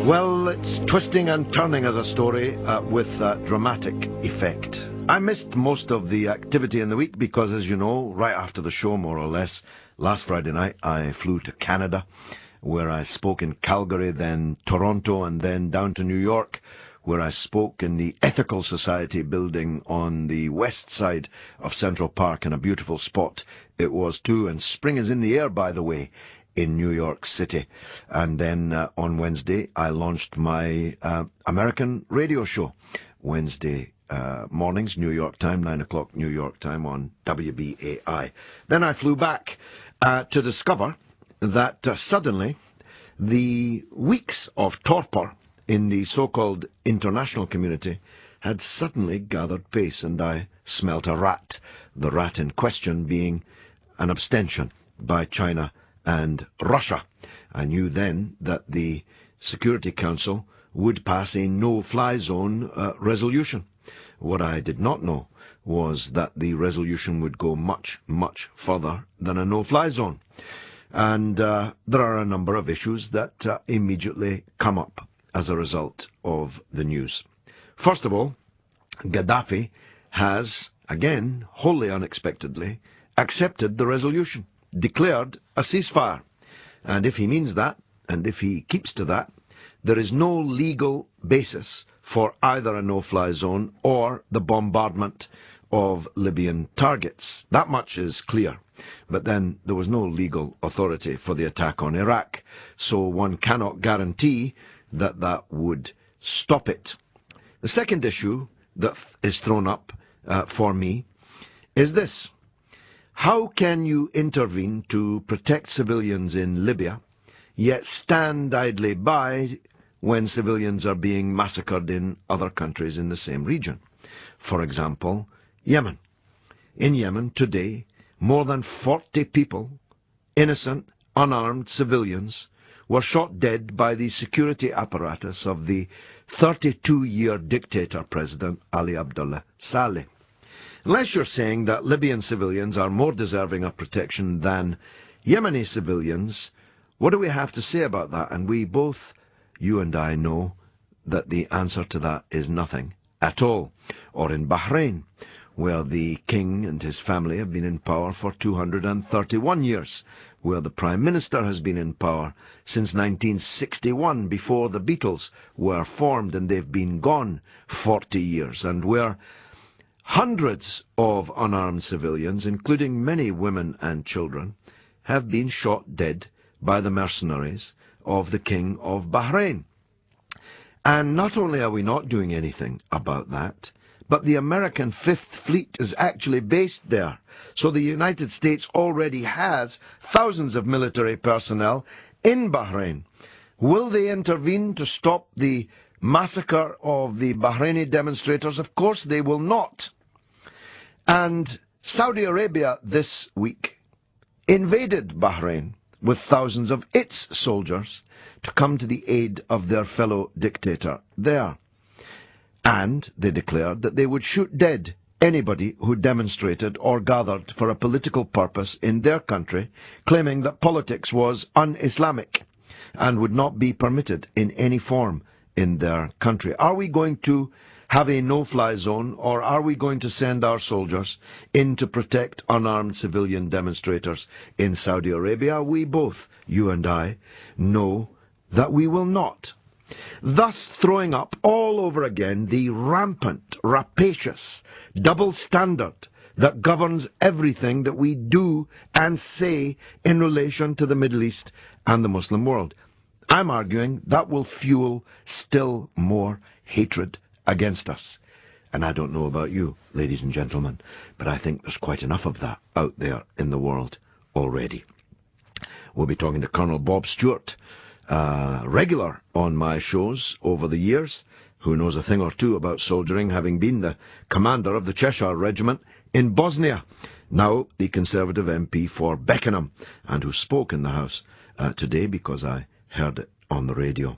Well, it's twisting and turning as a story with dramatic effect. I missed most of the activity in the week because, as you know, right after the show, more or less, last Friday night, I flew to Canada, where I spoke in Calgary, then Toronto, and then down to New York, where I spoke in the Ethical Society building on the west side of Central Park in a beautiful spot it was too. And spring is in the air, by the way, in New York City. And then on Wednesday, I launched my American radio show, Wednesday mornings, New York time, 9 o'clock New York time on WBAI. Then I flew back to discover that suddenly the weeks of torpor in the so-called international community had suddenly gathered pace, and I smelt a rat, the rat in question being an abstention by China and Russia. I knew then that the Security Council would pass a no-fly zone resolution. What I did not know was that the resolution would go much, much further than a no-fly zone. And there are a number of issues that immediately come up as a result of the news. First of all, Gaddafi has, again, wholly unexpectedly, accepted the resolution, declared a ceasefire. And if he means that, and if he keeps to that, there is no legal basis for either a no-fly zone or the bombardment of Libyan targets. That much is clear. But then there was no legal authority for the attack on Iraq, so one cannot guarantee that that would stop it. The second issue that is thrown up for me is this. How can you intervene to protect civilians in Libya, yet stand idly by when civilians are being massacred in other countries in the same region? For example, Yemen. In Yemen today, more than 40 people, innocent, unarmed civilians, were shot dead by the security apparatus of the 32-year dictator President Ali Abdullah Saleh. Unless you're saying that Libyan civilians are more deserving of protection than Yemeni civilians, what do we have to say about that? And we both, you and I, know that the answer to that is nothing at all. Or in Bahrain, where the king and his family have been in power for 231 years, where the Prime Minister has been in power since 1961, before the Beatles were formed, and they've been gone 40 years, and where hundreds of unarmed civilians, including many women and children, have been shot dead by the mercenaries of the King of Bahrain. And not only are we not doing anything about that, but the American Fifth Fleet is actually based there. So the United States already has thousands of military personnel in Bahrain. Will they intervene to stop the massacre of the Bahraini demonstrators? Of course they will not. And Saudi Arabia this week invaded Bahrain with thousands of its soldiers to come to the aid of their fellow dictator there. And they declared that they would shoot dead anybody who demonstrated or gathered for a political purpose in their country, claiming that politics was un-Islamic and would not be permitted in any form in their country. Are we going to have a no-fly zone, or are we going to send our soldiers in to protect unarmed civilian demonstrators in Saudi Arabia? We both, you and I, know that we will not. Thus throwing up all over again the rampant, rapacious, double standard that governs everything that we do and say in relation to the Middle East and the Muslim world. I'm arguing that will fuel still more hatred against us. And I don't know about you, ladies and gentlemen, but I think there's quite enough of that out there in the world already. We'll be talking to Colonel Bob Stewart, regular on my shows over the years, who knows a thing or two about soldiering, having been the commander of the Cheshire Regiment in Bosnia, now the Conservative MP for Beckenham, and who spoke in the House today because I heard it on the radio.